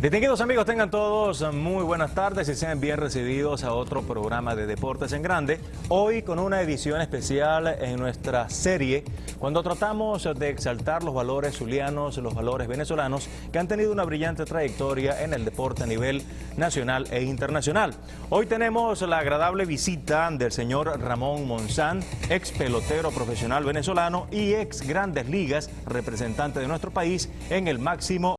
Distinguidos amigos, tengan todos muy buenas tardes y sean bien recibidos a otro programa de Deportes en Grande. Hoy con una edición especial en nuestra serie, cuando tratamos de exaltar los valores zulianos, los valores venezolanos que han tenido una brillante trayectoria en el deporte a nivel nacional e internacional. Hoy tenemos la agradable visita del señor Ramón Monzán, ex pelotero profesional venezolano y ex Grandes Ligas, representante de nuestro país en el máximo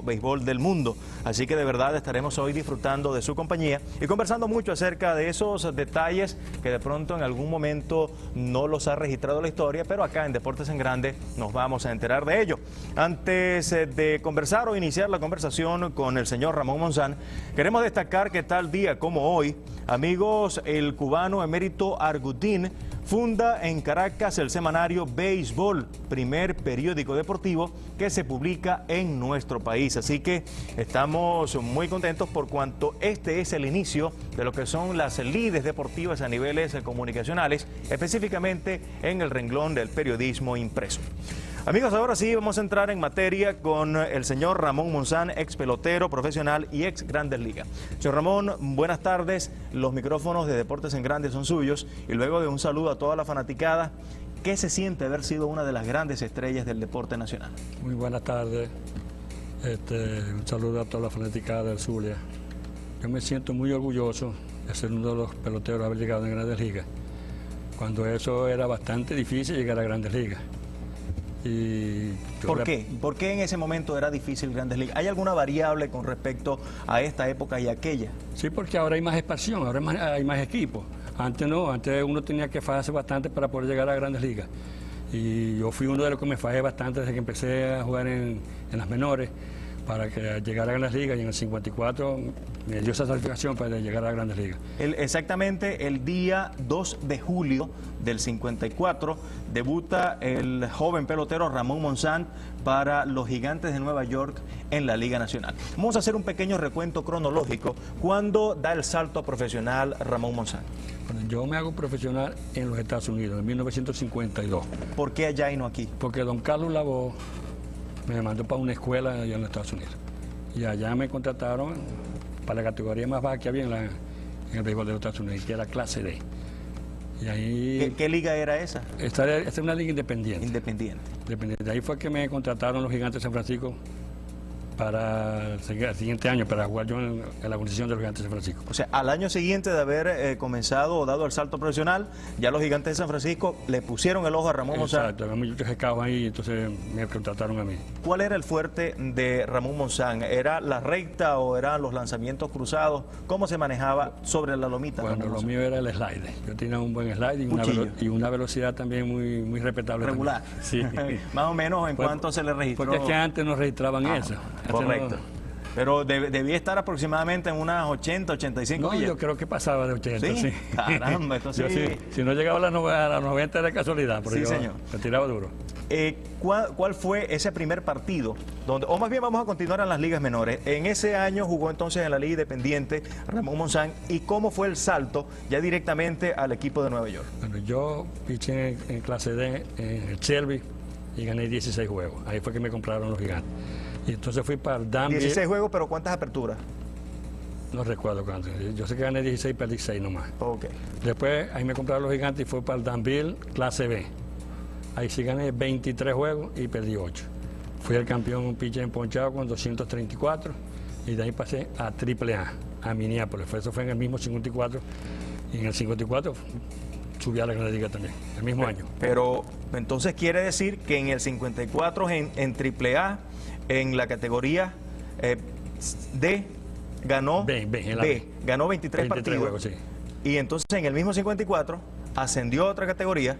béisbol del mundo. Así que de verdad estaremos hoy disfrutando de su compañía y conversando mucho acerca de esos detalles que de pronto en algún momento no los ha registrado la historia, pero acá en Deportes en Grande nos vamos a enterar de ello. Antes de conversar o iniciar la conversación con el señor Ramón Monzán, queremos destacar que tal día como hoy, amigos, el cubano emérito Argudín funda en Caracas el semanario Béisbol, primer periódico deportivo que se publica en nuestro país. Así que estamos muy contentos por cuanto este es el inicio de lo que son las lides deportivas a niveles comunicacionales, específicamente en el renglón del periodismo impreso. Amigos, ahora sí vamos a entrar en materia con el señor Ramón Monzán, ex pelotero profesional y ex Grandes Ligas. Señor Ramón, buenas tardes. Los micrófonos de Deportes en Grande son suyos. Y luego de un saludo a toda la fanaticada, ¿qué se siente haber sido una de las grandes estrellas del deporte nacional? Muy buenas tardes. Un saludo a toda la fanaticada del Zulia. Yo me siento muy orgulloso de ser uno de los peloteros de haber llegado en Grandes Ligas, cuando eso era bastante difícil llegar a Grandes Ligas. ¿Por qué? ¿Por qué en ese momento era difícil Grandes Ligas? ¿Hay alguna variable con respecto a esta época y aquella? Sí, porque ahora hay más expansión, ahora hay más equipos. Antes no, antes uno tenía que fajarse bastante para poder llegar a Grandes Ligas. Y yo fui uno de los que me fajé bastante desde que empecé a jugar en las menores para que llegara a Grandes Ligas, y en el 54 me dio esa satisfacción para llegar a Grandes Ligas. Exactamente el día 2 de julio del 54 debuta el joven pelotero Ramón Monzán para los Gigantes de Nueva York en la Liga Nacional. Vamos a hacer un pequeño recuento cronológico. ¿Cuándo da el salto profesional Ramón Monzán? Bueno, yo me hago profesional en los Estados Unidos, en 1952. ¿Por qué allá y no aquí? Porque don Carlos Lavó me mandó para una escuela allá en los Estados Unidos. Y allá me contrataron para la categoría más baja que había en el béisbol de los Estados Unidos, que era clase D. Y ahí, ¿Qué liga era esa? Esta es una liga independiente. Independiente. Ahí fue que me contrataron los Gigantes de San Francisco para el siguiente año, para jugar yo en la organización de los Gigantes de San Francisco. O sea, al año siguiente de haber comenzado o dado el salto profesional, ya los Gigantes de San Francisco le pusieron el ojo a Ramón Monzán. Exacto, había muchos escados ahí, entonces me contrataron a mí. ¿Cuál era el fuerte de Ramón Monzán? ¿Era la recta o eran los lanzamientos cruzados? ¿Cómo se manejaba sobre la lomita? Bueno, lo mío era el slide. Yo tenía un buen slide y una velocidad también muy respetable. Regular. Sí. Más o menos en cuánto se le registró. Porque es que antes no registraban eso. Correcto. Pero debía estar aproximadamente en unas 80, 85 millas. No, yo creo que pasaba de 80, sí. Caramba, esto sí. Si no llegaba a las 90 era casualidad, pero sí, yo señor. Me tiraba duro. ¿Cuál fue ese primer partido? O más bien vamos a continuar en las ligas menores. En ese año jugó entonces en la Liga Independiente Ramón Monzán. ¿Y cómo fue el salto ya directamente al equipo de Nueva York? Bueno, yo piché en clase D en el Shelby y gané 16 juegos. Ahí fue que me compraron los Gigantes. Y entonces fui para el Danville. 16 juegos, pero ¿cuántas aperturas? No recuerdo cuántas. Yo sé que gané 16 y perdí 6 nomás. Ok. Después ahí me compraron los Gigantes y fui para el Danville clase B. Ahí sí gané 23 juegos y perdí 8. Fui el campeón pitcher emponchado con 234 y de ahí pasé a AAA, a Minneapolis. Eso fue en el mismo 54 y en el 54 subí a la Gran Liga también, el mismo año. Pero entonces quiere decir que en el 54 en AAA, en la categoría D, ganó ganó 23 partidos. Juegos, sí. Y entonces en el mismo 54 ascendió a otra categoría,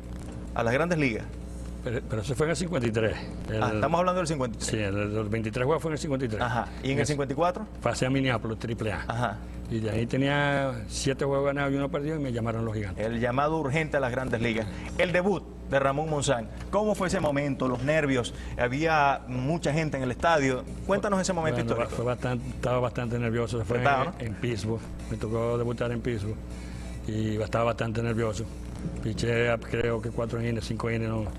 a las Grandes Ligas. Pero eso fue en el 53. Estamos hablando del 53. Sí, los 23 juegos fue en el 53. Ajá. ¿Y en el 54? Pasé a Minneapolis, AAA. Ajá. Y de ahí tenía 7 juegos ganados y 1 perdido y me llamaron los Gigantes. El llamado urgente a las Grandes Ligas. El debut de Ramón Monzán. ¿Cómo fue ese momento? Los nervios. Había mucha gente en el estadio. Cuéntanos ese momento histórico. Estaba bastante nervioso. Fue en Pittsburgh. Me tocó debutar en Pittsburgh. Y estaba bastante nervioso. Piché creo que 4 innings, 5 innings,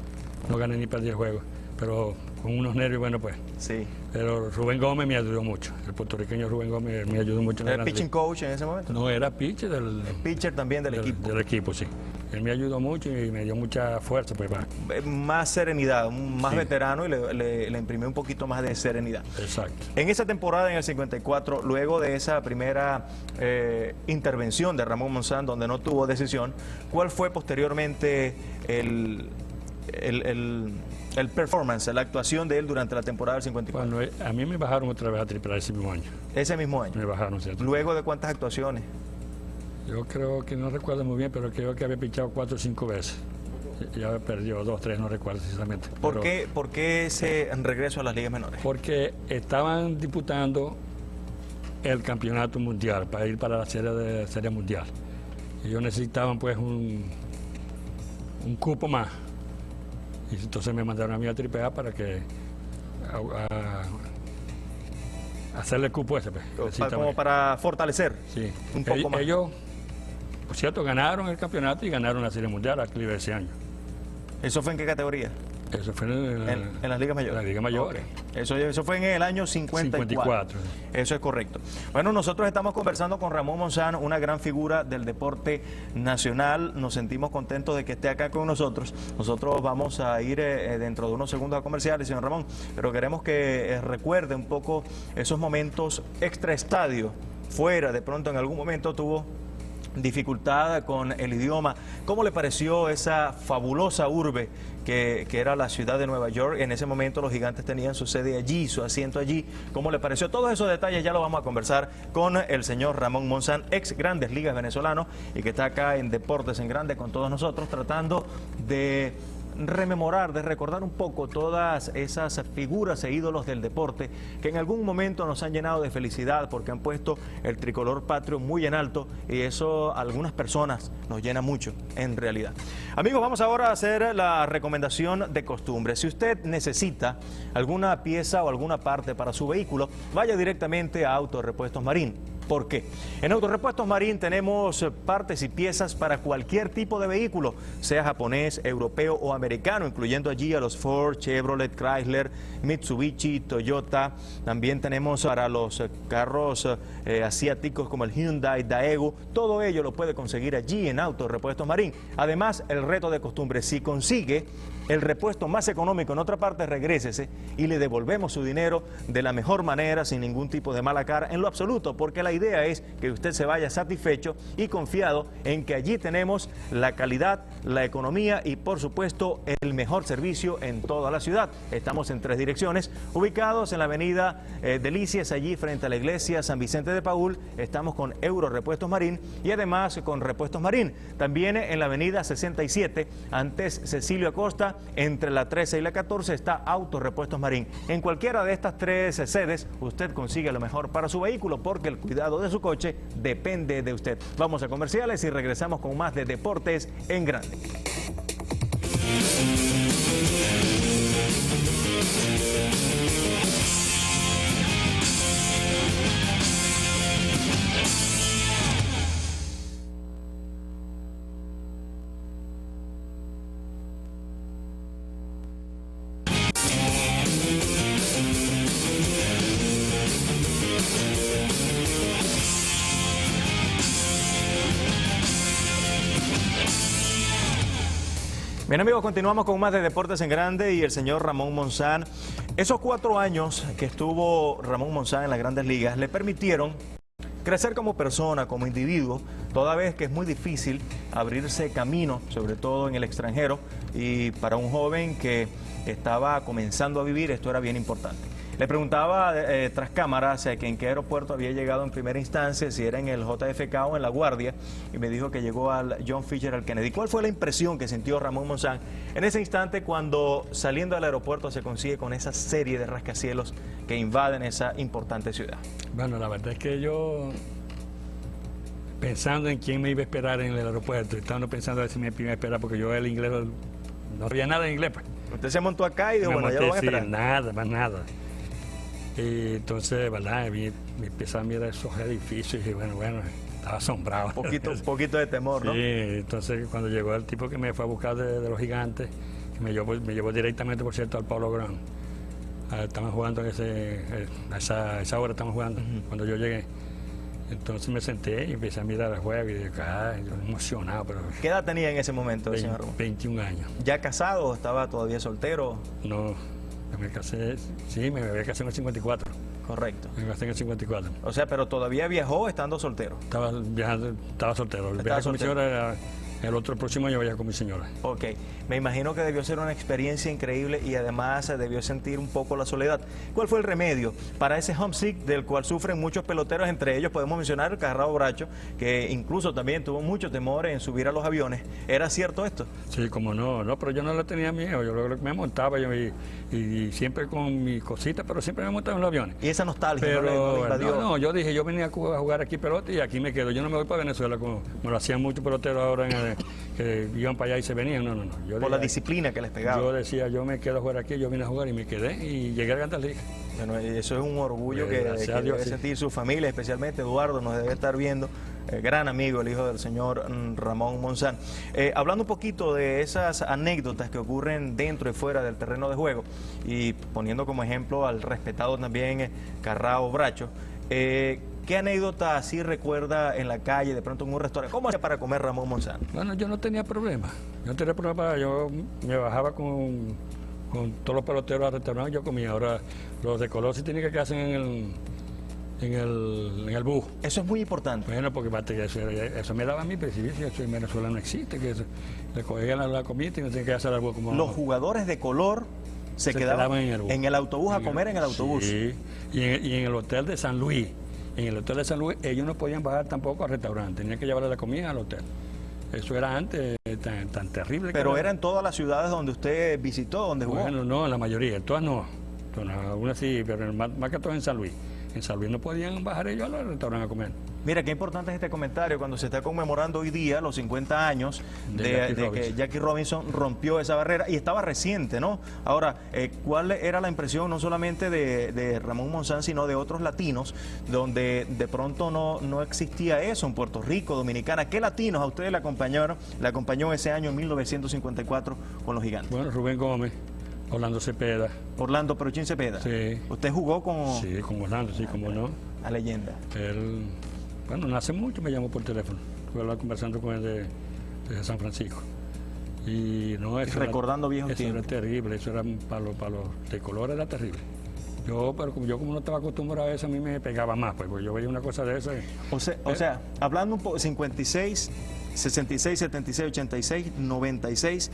no gané ni perdí el juego. Pero con unos nervios, bueno, pues. Sí. Pero Rubén Gómez me ayudó mucho. El puertorriqueño Rubén Gómez me ayudó mucho. ¿Era pitching coach en ese momento? No, era pitcher Pitcher también del equipo. Del equipo, sí. Él me ayudó mucho y me dio mucha fuerza. Pues, más serenidad, más sí. Veterano y le imprimió un poquito más de serenidad. Exacto. En esa temporada, en el 54, luego de esa primera intervención de Ramón Monzán, donde no tuvo decisión, ¿cuál fue posteriormente el performance, la actuación de él durante la temporada del 54? Bueno, a mí me bajaron otra vez a AAA ese mismo año. Ese mismo año. Me bajaron, ¿cierto? ¿Luego de cuántas actuaciones? Yo creo que no recuerdo muy bien, pero creo que había pichado 4 o 5 veces. Ya perdió 2, 3, no recuerdo precisamente. ¿Por qué ese regreso a las ligas menores? Porque estaban disputando el campeonato mundial para ir para la serie mundial. Y ellos necesitaban pues un cupo más. Y entonces me mandaron a mí a AAA para que hacerle el cupo ese. Pues, como para fortalecer. Sí. Un poco más. Ellos, por cierto, ganaron el campeonato y ganaron la serie mundial a Cleveland ese año. ¿Eso fue en qué categoría? Eso fue en las ligas mayores. En las ligas mayores. Okay. Eso fue en el año 54. Eso es correcto. Bueno, nosotros estamos conversando con Ramón Monzán, una gran figura del deporte nacional. Nos sentimos contentos de que esté acá con nosotros. Nosotros vamos a ir dentro de unos segundos a comerciales, señor Ramón, pero queremos que recuerde un poco esos momentos extraestadio, fuera, de pronto en algún momento tuvo dificultad con el idioma. ¿Cómo le pareció esa fabulosa urbe que era la ciudad de Nueva York? En ese momento los Gigantes tenían su sede allí, su asiento allí. ¿Cómo le pareció? Todos esos detalles ya lo vamos a conversar con el señor Ramón Monzán, ex Grandes Ligas venezolano, y que está acá en Deportes en Grande con todos nosotros, tratando de rememorar, de recordar un poco todas esas figuras e ídolos del deporte que en algún momento nos han llenado de felicidad porque han puesto el tricolor patrio muy en alto, y eso a algunas personas nos llena mucho en realidad. Amigos, vamos ahora a hacer la recomendación de costumbre. Si usted necesita alguna pieza o alguna parte para su vehículo, vaya directamente a Autorepuestos Marín. ¿Por qué? En Autorepuestos Marín tenemos partes y piezas para cualquier tipo de vehículo, sea japonés, europeo o americano, incluyendo allí a los Ford, Chevrolet, Chrysler, Mitsubishi, Toyota. También tenemos para los carros asiáticos como el Hyundai, Daewoo. Todo ello lo puede conseguir allí en Autorepuestos Marín. Además, el reto de costumbre: si consigue el repuesto más económico en otra parte, regrésese y le devolvemos su dinero de la mejor manera, sin ningún tipo de mala cara en lo absoluto, porque la idea es que usted se vaya satisfecho y confiado en que allí tenemos la calidad, la economía y por supuesto el mejor servicio en toda la ciudad. Estamos en 3 direcciones, ubicados en la avenida Delicias, allí frente a la iglesia San Vicente de Paúl. Estamos con Euro Repuestos Marín y además con Repuestos Marín. También en la avenida 67, antes Cecilio Acosta, entre la 13 y la 14, está Autorepuestos Marín. En cualquiera de estas 3 sedes usted consigue lo mejor para su vehículo, porque el cuidado de su coche depende de usted. Vamos a comerciales y regresamos con más de Deportes en Grande. Bien, amigos, continuamos con más de Deportes en Grande y el señor Ramón Monzán. Esos 4 años que estuvo Ramón Monzán en las Grandes Ligas le permitieron crecer como persona, como individuo, toda vez que es muy difícil abrirse camino, sobre todo en el extranjero, y para un joven que estaba comenzando a vivir, esto era bien importante. Le preguntaba tras cámaras que en qué aeropuerto había llegado en primera instancia, si era en el JFK o en La Guardia, y me dijo que llegó al John Fitzgerald Kennedy. ¿Cuál fue la impresión que sintió Ramón Monzán en ese instante cuando, saliendo del aeropuerto, se consigue con esa serie de rascacielos que invaden esa importante ciudad? Bueno, la verdad es que yo, pensando en quién me iba a esperar en el aeropuerto, estaba pensando a ver si me iba a esperar, porque yo el inglés no sabía nada de inglés. Pues. Usted se montó acá y dijo, bueno, ya lo van a esperar. Nada, más nada. Y entonces, ¿verdad? Me empecé a mirar esos edificios y bueno, estaba asombrado. Un poquito de temor, ¿no? Sí, entonces cuando llegó el tipo que me fue a buscar de los Gigantes, que me llevó directamente, por cierto, al Pablo Grant. estaban jugando a esa hora, estaban jugando, cuando yo llegué. Entonces me senté y empecé a mirar el juego y dije, yo emocionado. Pero ¿Qué edad tenía en ese momento, señor Ramón? 21 años. ¿Ya casado o estaba todavía soltero? No, me casé, sí, me había casado en el 54. Correcto. Me casé en el 54. O sea, pero todavía viajó estando soltero. Estaba viajando, estaba soltero. Viajé con mi señora, el próximo año viajé con mi señora. Ok, me imagino que debió ser una experiencia increíble y además debió sentir un poco la soledad. ¿Cuál fue el remedio para ese homesick del cual sufren muchos peloteros? Entre ellos podemos mencionar el Carrao Bracho, que incluso también tuvo mucho temor en subir a los aviones. ¿Era cierto esto? Sí, como no, pero yo no le tenía miedo. Yo me montaba y siempre con mis cositas, pero siempre me montaba en los aviones. ¿Y esa nostalgia pero, no le invadió? No, yo dije, yo venía a jugar aquí pelota y aquí me quedo. Yo no me voy para Venezuela como me lo hacían muchos peloteros ahora que iban para allá y se venían. No. Yo Por la disciplina que les pegaba. Yo decía, yo me quedo a jugar aquí, yo vine a jugar y me quedé y llegué a Grandes Ligas. Bueno, eso es un orgullo que debe sentir su familia, especialmente Eduardo nos debe estar viendo, gran amigo, el hijo del señor Ramón Monzán. Hablando un poquito de esas anécdotas que ocurren dentro y fuera del terreno de juego y poniendo como ejemplo al respetado también Carrao Bracho, ¿qué anécdota así recuerda en la calle, de pronto en un restaurante? ¿Cómo hacía para comer Ramón Monzán? Bueno, yo no tenía problema. Yo me bajaba con todos los peloteros al restaurante y yo comía. Ahora, los de color sí tienen que quedarse en el bus. Eso es muy importante. Bueno, porque eso me daba a mí, pero si eso en Venezuela no existe, que eso, le cogían la comida y no tienen que hacer algo como... Los jugadores de color se quedaban en el autobús a comer en el autobús. Sí, y en el hotel de San Luis. En el hotel de San Luis ellos no podían bajar tampoco al restaurante, tenían que llevarle la comida al hotel. Eso era antes tan terrible. Pero era en todas las ciudades donde usted visitó, donde jugó. Bueno, no, en la mayoría, todas no. Algunas sí, pero más que todo en San Luis. En San Luis no podían bajar ellos al restaurante a comer. Mira, qué importante es este comentario cuando se está conmemorando hoy día los 50 años de que Jackie Robinson rompió esa barrera y estaba reciente, ¿no? Ahora, ¿cuál era la impresión no solamente de Ramón Monzán, sino de otros latinos, donde de pronto no existía eso en Puerto Rico, Dominicana? ¿Qué latinos a ustedes le acompañó ese año en 1954 con los Gigantes? Bueno, Rubén Gómez, Orlando Cepeda. Orlando Peruchín Cepeda. Sí. ¿Usted jugó con...? Sí, con Orlando, sí, como no. La leyenda. Él, bueno, no hace mucho me llamó por teléfono. Estuve conversando con él de San Francisco. Y no, eso recordando viejos tiempos. Eso era terrible, eso era para los de color era terrible. Pero como no estaba acostumbrado a eso, a mí me pegaba más, pues, porque yo veía una cosa de esa. O sea, hablando un poco, 56, 66, 76, 86, 96,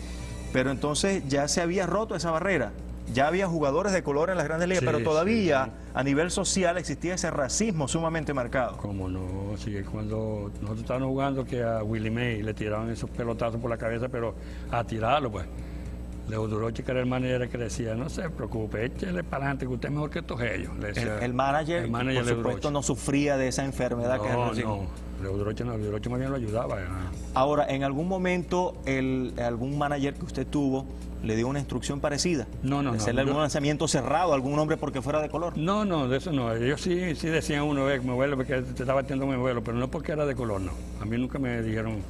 pero entonces ya se había roto esa barrera. Ya había jugadores de color en las Grandes Ligas, pero todavía a nivel social existía ese racismo sumamente marcado. Como no, sí, cuando nosotros estábamos jugando que a Willie May le tiraban esos pelotazos por la cabeza, pero a tirarlo, pues. Leo Duroche, que era el manager, que decía, no se preocupe, échele para adelante, que usted es mejor que todos ellos. El manager por supuesto, no sufría de esa enfermedad que es el racismo. Leo Duroche más bien lo ayudaba. Ahora, ¿en algún momento algún manager que usted tuvo le dio una instrucción parecida? No. ¿Hacerle algún lanzamiento cerrado a algún hombre porque fuera de color? No, de eso no. Ellos sí decían uno, mi abuelo, porque te estaba batiendo mi abuelo, pero no porque era de color, no. A mí nunca me dijeron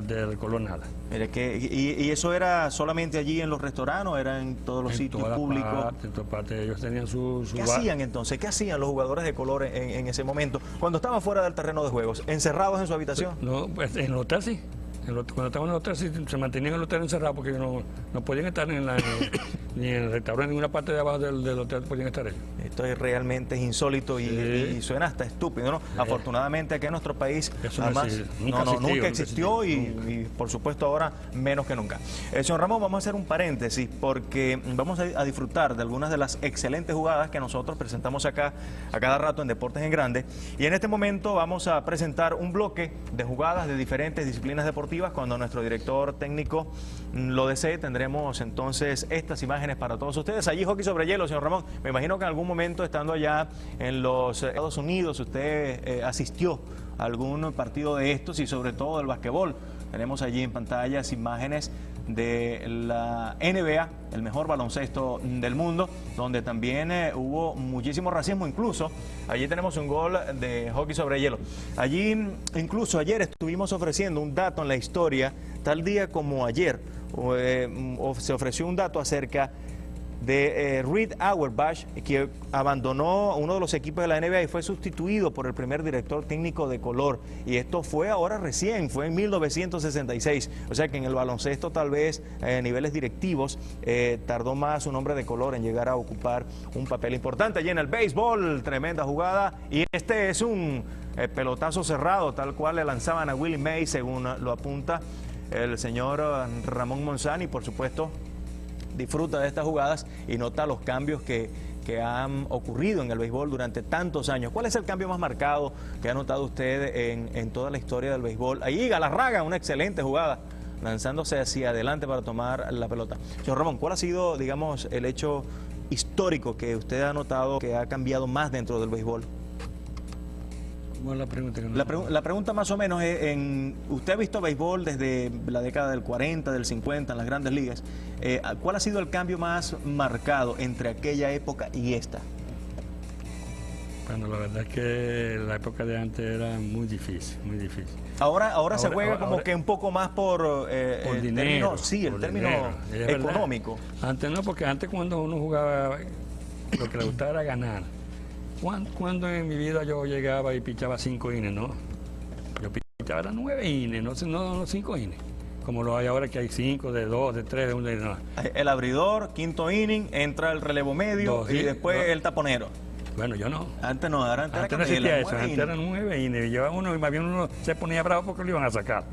del color nada. Mire, ¿y eso era solamente allí en los restaurantes o era en todos los sitios públicos? En todas partes. Ellos tenían su ¿Qué hacían entonces? ¿Qué hacían los jugadores de color en ese momento? Cuando estaban fuera del terreno de juegos, ¿encerrados en su habitación? No, pues en el hotel sí. Cuando estaban en el hotel sí, se mantenían en el hotel encerrados porque no podían estar ni en el restaurante, en ninguna parte de abajo del hotel podían estar ellos. Esto es realmente insólito y suena hasta estúpido, ¿no? Afortunadamente aquí en nuestro país eso además, nunca existió y por supuesto ahora menos que nunca. Señor Ramón, vamos a hacer un paréntesis porque vamos a disfrutar de algunas de las excelentes jugadas que nosotros presentamos acá a cada rato en Deportes en Grande, y en este momento vamos a presentar un bloque de jugadas de diferentes disciplinas deportivas. Cuando nuestro director técnico lo desee, tendremos entonces estas imágenes para todos ustedes. Allí hockey sobre hielo, señor Ramón. Me imagino que en algún momento, estando allá en los Estados Unidos, usted asistió a algún partido de estos y sobre todo del basquetbol. Tenemos allí en pantallas imágenes de la NBA, el mejor baloncesto del mundo, donde también hubo muchísimo racismo. Incluso allí tenemos un gol de hockey sobre hielo. Allí incluso ayer estuvimos ofreciendo un dato en la historia, tal día como ayer se ofreció un dato acerca de Reed Auerbach, que abandonó uno de los equipos de la NBA y fue sustituido por el primer director técnico de color. Y esto fue ahora recién, fue en 1966. O sea que en el baloncesto tal vez a niveles directivos tardó más un hombre de color en llegar a ocupar un papel importante. Allí en el béisbol, tremenda jugada. Y este es un pelotazo cerrado, tal cual le lanzaban a Willie Mays, según lo apunta el señor Ramón Monzán, y por supuesto disfruta de estas jugadas y nota los cambios que han ocurrido en el béisbol durante tantos años. ¿Cuál es el cambio más marcado que ha notado usted en toda la historia del béisbol? Ahí Galarraga, una excelente jugada, lanzándose hacia adelante para tomar la pelota. Señor Ramón, ¿cuál ha sido, digamos, el hecho histórico que usted ha notado que ha cambiado más dentro del béisbol? ¿Cómo es la pregunta? La pregunta más o menos es, usted ha visto béisbol desde la década del 40, del 50, en las grandes ligas. ¿Cuál ha sido el cambio más marcado entre aquella época y esta? Bueno, la verdad es que la época de antes era muy difícil, muy difícil. Ahora se juega como que un poco más por el dinero. El término económico. Antes no, porque antes cuando uno jugaba, lo que le gustaba era ganar. Cuando en mi vida yo llegaba y pichaba 5 innings, ¿no? Yo pichaba 9 innings, no 5 innings. Como lo hay ahora que hay 5, de 2, de 3, de 1, de 1. El abridor, quinto inning, entra el relevo medio y después el taponero. Bueno, yo no. Antes no, antes no existía eso, antes eran 9 innings. Llevaba uno y más bien uno se ponía bravo porque lo iban a sacar.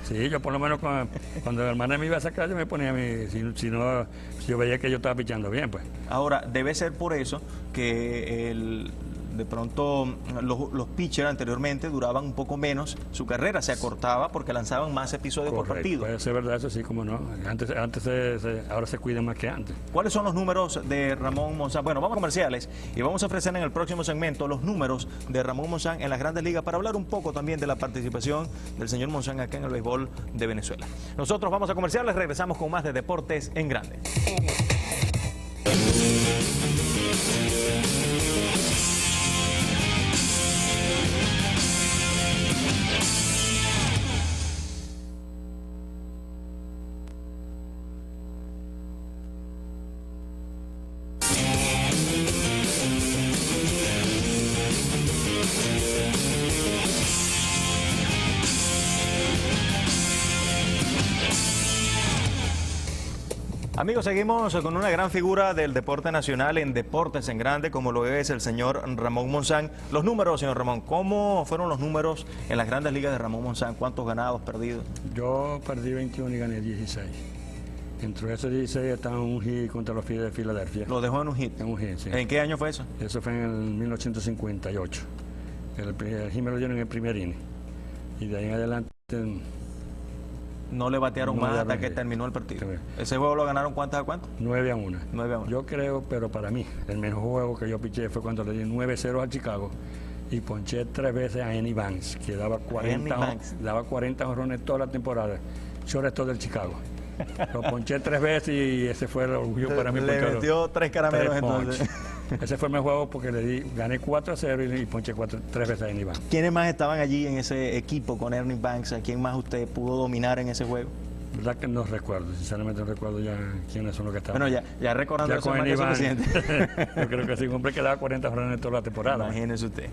Sí, yo por lo menos cuando el hermano me iba a sacar, yo me ponía si yo veía que yo estaba pichando bien, pues. Ahora, debe ser por eso que de pronto los pitchers anteriormente duraban un poco menos, su carrera se acortaba porque lanzaban más episodios por partido. Puede ser verdad, eso sí, como no. Ahora se cuidan más que antes. ¿Cuáles son los números de Ramón Monzán? Bueno, vamos a comerciales y vamos a ofrecer en el próximo segmento los números de Ramón Monzán en las grandes ligas para hablar un poco también de la participación del señor Monzán acá en el béisbol de Venezuela. Nosotros vamos a comerciales, regresamos con más de Deportes en Grande. Amigos, seguimos con una gran figura del deporte nacional en Deportes en Grande, como lo es el señor Ramón Monzán. Los números, señor Ramón, ¿cómo fueron los números en las grandes ligas de Ramón Monzán? ¿Cuántos ganados, perdidos? Yo perdí 21 y gané 16. Entre esos 16 estaba un hit contra los Phillies de Filadelfia. ¿Lo dejó en un hit? En un hit, sí. ¿En qué año fue eso? Eso fue en el 1958. El hit me lo dieron en el primer inning. Y de ahí en adelante... No le batearon más hasta que terminó el partido. Sí. ¿Ese juego lo ganaron cuántas a cuánto? 9-1. 9-1. Yo creo, pero para mí, el mejor juego que yo piché fue cuando le di 9-0 a Chicago y ponché 3 veces a Ernie Banks, que daba 40 jonrones toda la temporada. Shortstop del Chicago. Lo ponché 3 veces y ese fue el orgullo para mí. Le metió 3 caramelos entonces. Ese fue mi juego porque gané 4-0 y ponché 3 veces a Ernie Banks. ¿Quiénes más estaban allí en ese equipo con Ernie Banks? ¿A quién más usted pudo dominar en ese juego? verdad que no recuerdo, sinceramente no recuerdo ya quiénes son los que estaban. Bueno, ya recordando ya eso con es más que suficiente. Yo creo que sí, un hombre que daba 40 jornadas toda la temporada. Imagínese usted.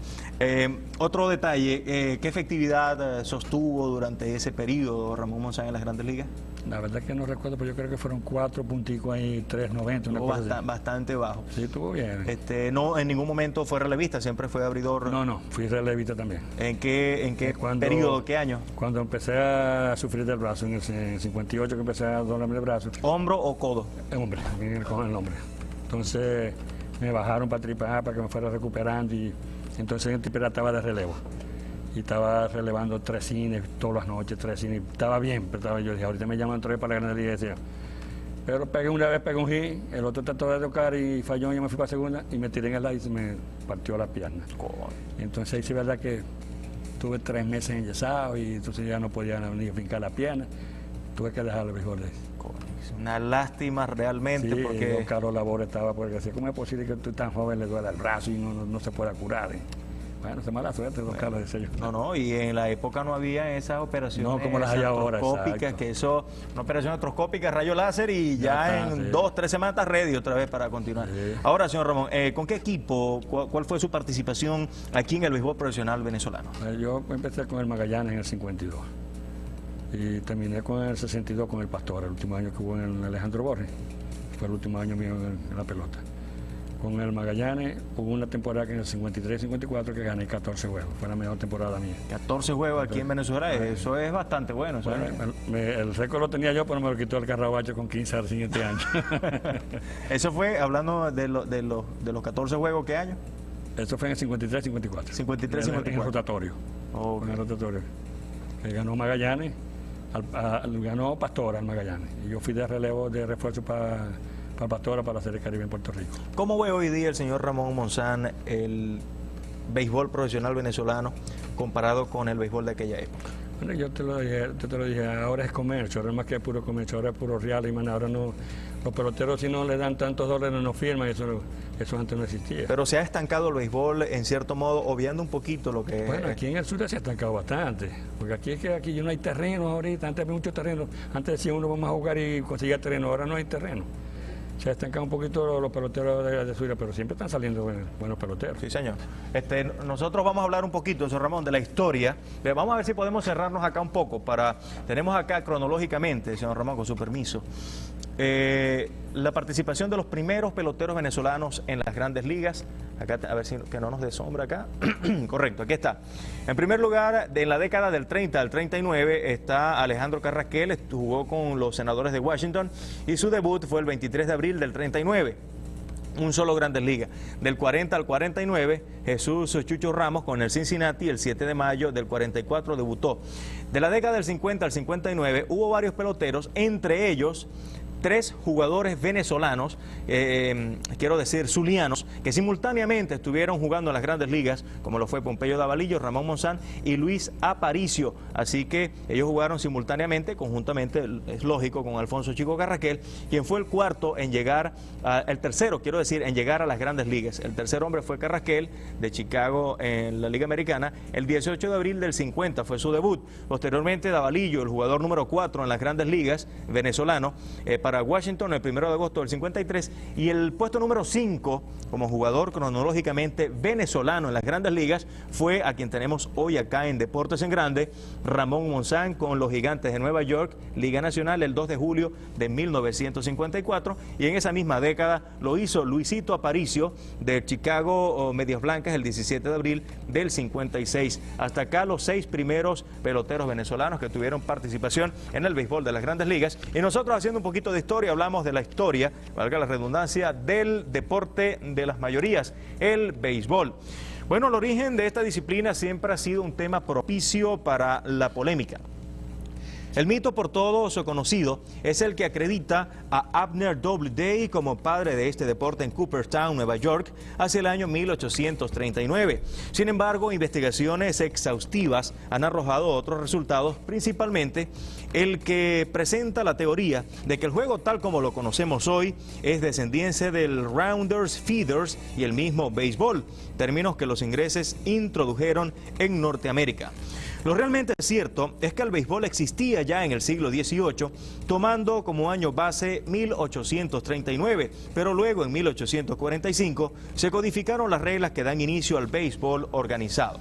Otro detalle, ¿qué efectividad sostuvo durante ese periodo Ramón Monzán en las Grandes Ligas? La verdad que no recuerdo, pero yo creo que fueron 4 punticos ahí, 3.90, una cosa así. Bastante bajo. Sí, estuvo bien. No, en ningún momento fue relevista, siempre fue abridor. No, fui relevista también. ¿En qué periodo, qué año? Cuando empecé a sufrir del brazo, en el 58 que empecé a doblarme el brazo. ¿Hombro o codo? Hombre, con el hombre. Entonces me bajaron para tripar, para que me fuera recuperando y entonces el tripera estaba de relevo. Y estaba relevando 3 cines todas las noches, 3 cines. Estaba bien, pero yo dije, ahorita me llaman otra vez para la Grande Liga y decía. Pero pegué una vez, pegué un hit, el otro trató de tocar y falló, yo me fui para segunda y me tiré en el aire y se me partió la pierna. Entonces ahí sí es verdad que tuve 3 meses enyesado y entonces ya no podía ni fincar la pierna. Tuve que dejarlo mejor de eso. Es una lástima realmente, sí, porque... Don Carlos Labor estaba porque decía, ¿cómo es posible que tú tan joven le duela el brazo y no se pueda curar? Bueno, es mala suerte, don Carlos, decía yo. No, y en la época no había esas operaciones No, como las hay ahora, artroscópicas, exacto. que eso, una operación artroscópica, rayo láser y ya está, en sí. 2, 3 semanas está ready otra vez para continuar. Sí. Ahora, señor Ramón, ¿con qué equipo, cuál fue su participación aquí en el béisbol profesional venezolano? Yo empecé con el Magallanes en el 52 y terminé con el 62 con el Pastor, el último año que hubo en el Alejandro Borges. Fue el último año mío en la pelota. Con el Magallanes hubo una temporada que en el 53-54 que gané 14 juegos. Fue la mejor temporada mía. 14 juegos aquí en Venezuela, eso es bastante bueno. Bueno, el récord lo tenía yo, pero me lo quitó el Carrabacho con 15 al siguiente año. Eso fue, hablando de los 14 juegos, ¿qué año? Eso fue en el 53-54. 53-54. En el rotatorio. Ok. En el rotatorio. Que ganó Magallanes, ganó Pastora al Magallanes. Y yo fui de relevo, de refuerzo para Pastora para hacer el Caribe en Puerto Rico. ¿Cómo ve hoy día el señor Ramón Monzán el béisbol profesional venezolano comparado con el béisbol de aquella época? Bueno, yo te lo dije, ahora es comercio, ahora es más que puro comercio, ahora es puro real y man, ahora no, los peloteros si no le dan tantos dólares no firman, eso antes no existía. Pero se ha estancado el béisbol en cierto modo, obviando un poquito lo que... Bueno, aquí en el sur se ha estancado bastante, porque aquí es que aquí no hay terreno ahorita, antes había mucho terreno, antes decía uno vamos a jugar y conseguir terreno, ahora no hay terreno. Se ha estancado un poquito los peloteros de Suira, pero siempre están saliendo buenos peloteros. Sí, señor. Nosotros vamos a hablar un poquito, señor Ramón, de la historia. Vamos a ver si podemos cerrarnos acá un poco. Tenemos acá cronológicamente, señor Ramón, con su permiso, la participación de los primeros peloteros venezolanos en las grandes ligas. Acá, a ver si que no nos dé sombra acá. Correcto, aquí está. En primer lugar, en la década del 30 al 39 está Alejandro Carrasquel, jugó con los Senadores de Washington y su debut fue el 23 de abril del 39. Un solo Grandes Ligas. Del 40 al 49, Jesús Chucho Ramos con el Cincinnati, el 7 de mayo del 44 debutó. De la década del 50 al 59 hubo varios peloteros, entre ellos 3 jugadores venezolanos, quiero decir zulianos, que simultáneamente estuvieron jugando en las grandes ligas, como lo fue Pompeyo Davalillo, Ramón Monzán y Luis Aparicio. Así que ellos jugaron simultáneamente, conjuntamente, es lógico, con Alfonso Chico Carrasquel, quien fue el cuarto en llegar, el tercero, quiero decir, en llegar a las grandes ligas. El tercer hombre fue Carrasquel, de Chicago en la Liga Americana. El 18 de abril del 50 fue su debut. Posteriormente, Davalillo, el jugador número 4 en las grandes ligas, venezolano, para Washington el 1 de agosto del 53, y el puesto número 5 como jugador cronológicamente venezolano en las grandes ligas fue a quien tenemos hoy acá en Deportes en Grande, Ramón Monzán con los Gigantes de Nueva York, Liga Nacional, el 2 de julio de 1954, y en esa misma década lo hizo Luisito Aparicio de Chicago Medias Blancas el 17 de abril del 56. Hasta acá los 6 primeros peloteros venezolanos que tuvieron participación en el béisbol de las grandes ligas, y nosotros haciendo un poquito de historia, hablamos de la historia, valga la redundancia, del deporte de las mayorías, el béisbol. Bueno, el origen de esta disciplina siempre ha sido un tema propicio para la polémica. El mito por todos conocido es el que acredita a Abner Doubleday como padre de este deporte en Cooperstown, Nueva York, hacia el año 1839. Sin embargo, investigaciones exhaustivas han arrojado otros resultados, principalmente el que presenta la teoría de que el juego tal como lo conocemos hoy es descendiente del Rounders, Feeders y el mismo béisbol, términos que los ingleses introdujeron en Norteamérica. Lo realmente cierto es que el béisbol existía ya en el siglo XVIII, tomando como año base 1839, pero luego en 1845 se codificaron las reglas que dan inicio al béisbol organizado.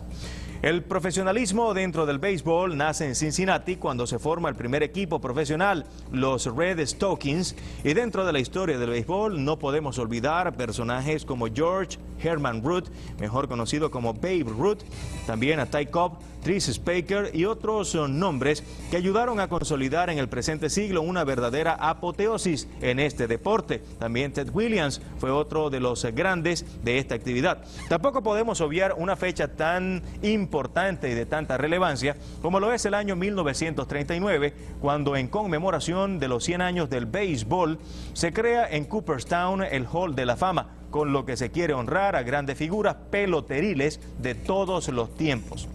El profesionalismo dentro del béisbol nace en Cincinnati cuando se forma el primer equipo profesional, los Red Stockings, y dentro de la historia del béisbol no podemos olvidar personajes como George Herman Ruth, mejor conocido como Babe Ruth, también a Ty Cobb, Tris Speaker y otros nombres que ayudaron a consolidar en el presente siglo una verdadera apoteosis en este deporte. También Ted Williams fue otro de los grandes de esta actividad. Tampoco podemos obviar una fecha tan importante y de tanta relevancia como lo es el año 1939, cuando en conmemoración de los 100 años del béisbol se crea en Cooperstown el Hall de la Fama, con lo que se quiere honrar a grandes figuras peloteriles de todos los tiempos.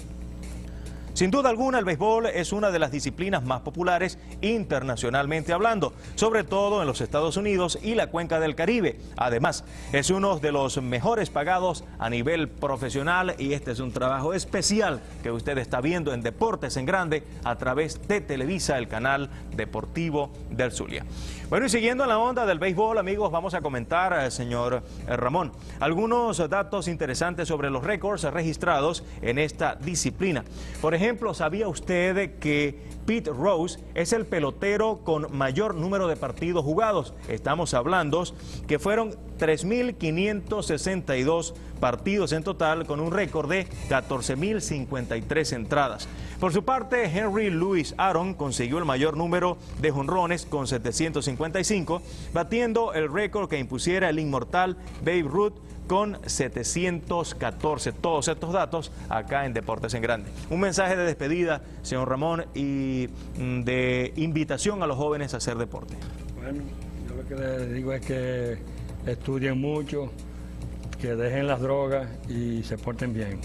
Sin duda alguna, el béisbol es una de las disciplinas más populares internacionalmente hablando, sobre todo en los Estados Unidos y la cuenca del Caribe. Además, es uno de los mejores pagados a nivel profesional y este es un trabajo especial que usted está viendo en Deportes en Grande a través de Televisa, el canal deportivo del Zulia. Bueno, y siguiendo en la onda del béisbol, amigos, vamos a comentar, señor Ramón, algunos datos interesantes sobre los récords registrados en esta disciplina. Por ejemplo, ¿sabía usted que Pete Rose es el pelotero con mayor número de partidos jugados? Estamos hablando que fueron 3.562 partidos en total, con un récord de 14.053 entradas. Por su parte, Henry Louis Aaron consiguió el mayor número de jonrones con 755, batiendo el récord que impusiera el inmortal Babe Ruth con 714. Todos estos datos acá en Deportes en Grande. Un mensaje de despedida, señor Ramón, y de invitación a los jóvenes a hacer deporte. Bueno, yo lo que les digo es que estudien mucho, que dejen las drogas y se porten bien.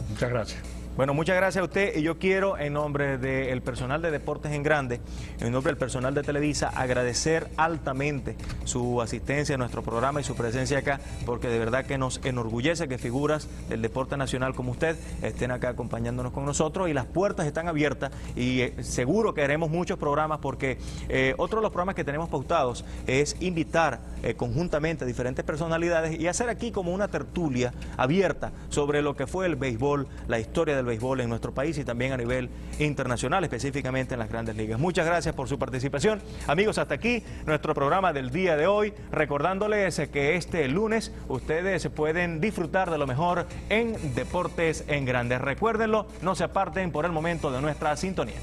Muchas gracias. Bueno, muchas gracias a usted y yo quiero, en nombre del personal de Deportes en Grande, en nombre del personal de Televisa, agradecer altamente su asistencia a nuestro programa y su presencia acá, porque de verdad que nos enorgullece que figuras del deporte nacional como usted estén acá acompañándonos con nosotros y las puertas están abiertas y seguro que haremos muchos programas porque otro de los programas que tenemos pautados es invitar conjuntamente a diferentes personalidades y hacer aquí como una tertulia abierta sobre lo que fue el béisbol, la historia del béisbol en nuestro país y también a nivel internacional, específicamente en las grandes ligas. Muchas gracias por su participación. Amigos, hasta aquí nuestro programa del día de hoy, recordándoles que este lunes ustedes pueden disfrutar de lo mejor en Deportes en Grande. Recuérdenlo, no se aparten por el momento de nuestra sintonía.